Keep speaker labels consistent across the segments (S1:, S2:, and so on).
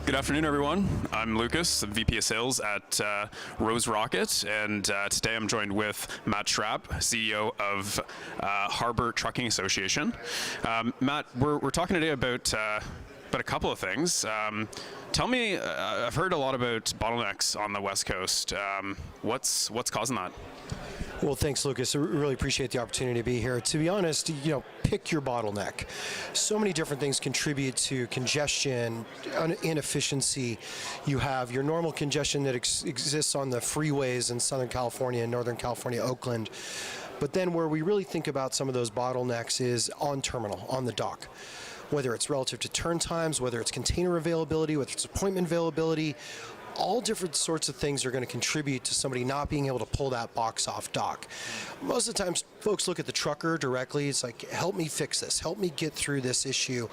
S1: Good afternoon, everyone. I'm Lucas, VP of Sales at Rose Rocket, and today I'm joined with Matt Schrap, CEO of Harbor Trucking Association. Matt, we're talking today about a couple of things. Tell me, I've heard a lot about bottlenecks on the West Coast. What's causing that?
S2: Well, thanks, Lucas. I really appreciate the opportunity to be here. To be honest, pick your bottleneck. So many different things contribute to congestion, inefficiency. You have your normal congestion that exists on the freeways in Southern California and Northern California, Oakland. But then where we really think about some of those bottlenecks is on terminal, on the dock. Whether it's relative to turn times, whether it's container availability, whether it's appointment availability, all different sorts of things are going to contribute to somebody not being able to pull that box off dock. Most of the times, folks look at the trucker directly. It's like, help me fix this. Help me get through this issue.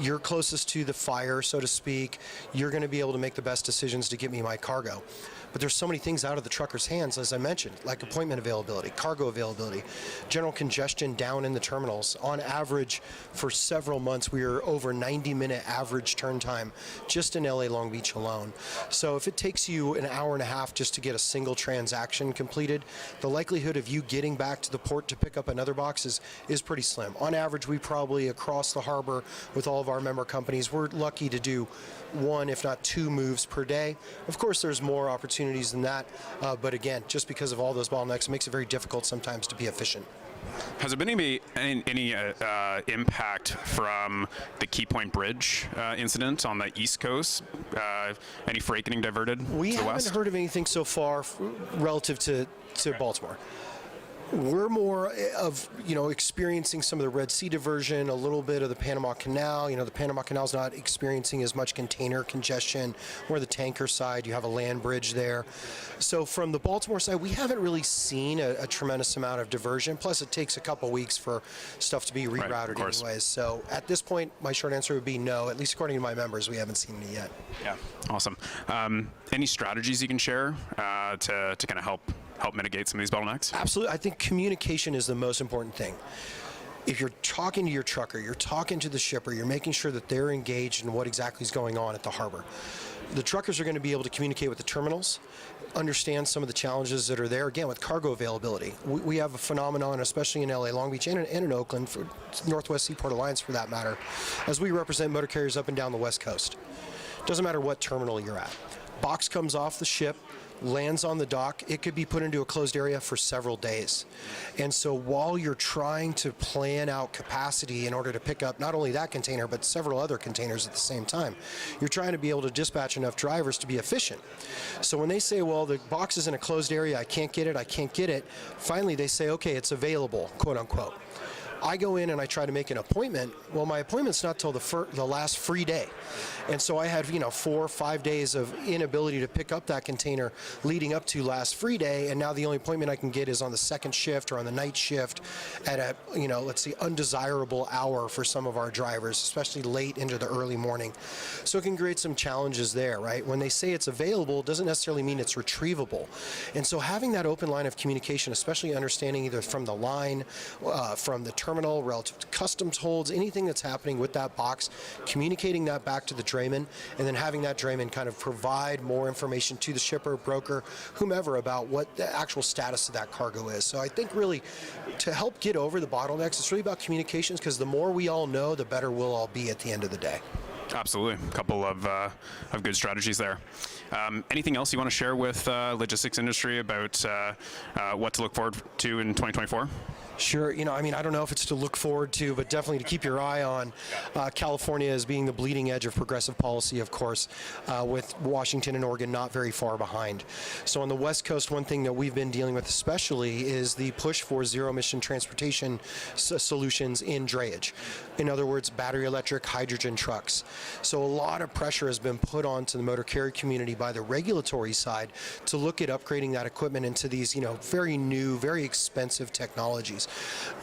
S2: You're closest to the fire, so to speak. You're going to be able to make the best decisions to get me my cargo. But there's so many things out of the trucker's hands, as I mentioned, like appointment availability, cargo availability, general congestion down in the terminals. On average, for several months, we were over 90-minute average turn time just in LA Long Beach alone. So if it takes you an hour and a half just to get a single transaction completed, the likelihood of you getting back to the port to pick up another box is pretty slim. On average, we probably, across the harbor with all of our member companies, we're lucky to do one, if not two moves per day. Of course, there's more opportunities than that, but again, just because of all those bottlenecks, it makes it very difficult sometimes to be efficient.
S1: Has there been any impact from the Key Point Bridge incident on the East Coast? Any freight getting diverted to the west?
S2: We haven't heard of anything so far relative to Baltimore. We're more of, experiencing some of the Red Sea diversion, a little bit of the Panama Canal. The Panama Canal's not experiencing as much container congestion. Or the tanker side, you have a land bridge there. So from the Baltimore side, we haven't really seen a tremendous amount of diversion. Plus, it takes a couple weeks for stuff to be rerouted anyways. So at this point, my short answer would be no. At least according to my members, we haven't seen it yet.
S1: Yeah, awesome. Any strategies you can share to kind of help mitigate some of these bottlenecks?
S2: Absolutely. I think communication is the most important thing. If you're talking to your trucker, you're talking to the shipper, you're making sure that they're engaged in what exactly is going on at the harbor. The truckers are going to be able to communicate with the terminals, understand some of the challenges that are there, again, with cargo availability. We have a phenomenon, especially in LA Long Beach and in Oakland, for Northwest Seaport Alliance for that matter, as we represent motor carriers up and down the West Coast. Doesn't matter what terminal you're at. Box comes off the ship, lands on the dock, it could be put into a closed area for several days. And so while you're trying to plan out capacity in order to pick up not only that container, but several other containers at the same time, you're trying to be able to dispatch enough drivers to be efficient. So when they say, well, the box is in a closed area, I can't get it, finally they say, okay, it's available, quote unquote. I go in and I try to make an appointment. Well, my appointment's not till the last free day. And so I had, 4 or 5 days of inability to pick up that container leading up to last free day. And now the only appointment I can get is on the second shift or on the night shift at a, let's say undesirable hour for some of our drivers, especially late into the early morning. So it can create some challenges there, right? When they say it's available, it doesn't necessarily mean it's retrievable. And so having that open line of communication, especially understanding either from the line, from the terminal, relative to customs holds, anything that's happening with that box, communicating that back to the drayman, and then having that drayman kind of provide more information to the shipper, broker, whomever about what the actual status of that cargo is. So I think really to help get over the bottlenecks, it's really about communications, because the more we all know, the better we'll all be at the end of the day.
S1: Absolutely. A couple of good strategies there. Anything else you want to share with logistics industry about what to look forward to in 2024?
S2: Sure. I don't know if it's to look forward to, but definitely to keep your eye on. California as being the bleeding edge of progressive policy, of course, with Washington and Oregon not very far behind. So on the West Coast, one thing that we've been dealing with especially is the push for zero-emission transportation solutions in drayage. In other words, battery electric, hydrogen trucks. So a lot of pressure has been put onto the motor carrier community by the regulatory side to look at upgrading that equipment into these, very new, very expensive technologies.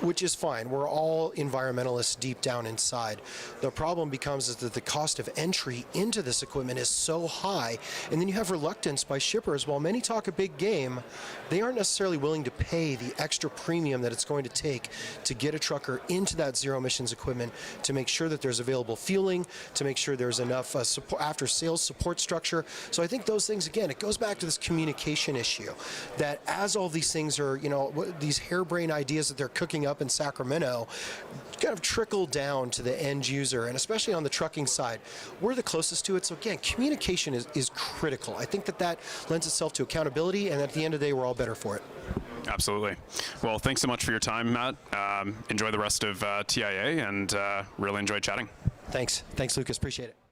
S2: which is fine. We're all environmentalists deep down inside. The problem becomes is that the cost of entry into this equipment is so high, and then you have reluctance by shippers. While many talk a big game, they aren't necessarily willing to pay the extra premium that it's going to take to get a trucker into that zero emissions equipment, to make sure that there's available fueling, to make sure there's enough support, after sales support structure. So I think those things, again, it goes back to this communication issue, that as all these things are, these harebrained ideas that they're cooking up in Sacramento kind of trickle down to the end user, and especially on the trucking side, we're the closest to it. So again, communication is critical. I think that lends itself to accountability, and at the end of the day, we're all better for it.
S1: Absolutely. Well, thanks so much for your time, Matt. Enjoy the rest of TIA, and really enjoyed chatting.
S2: Thanks, Lucas. Appreciate it.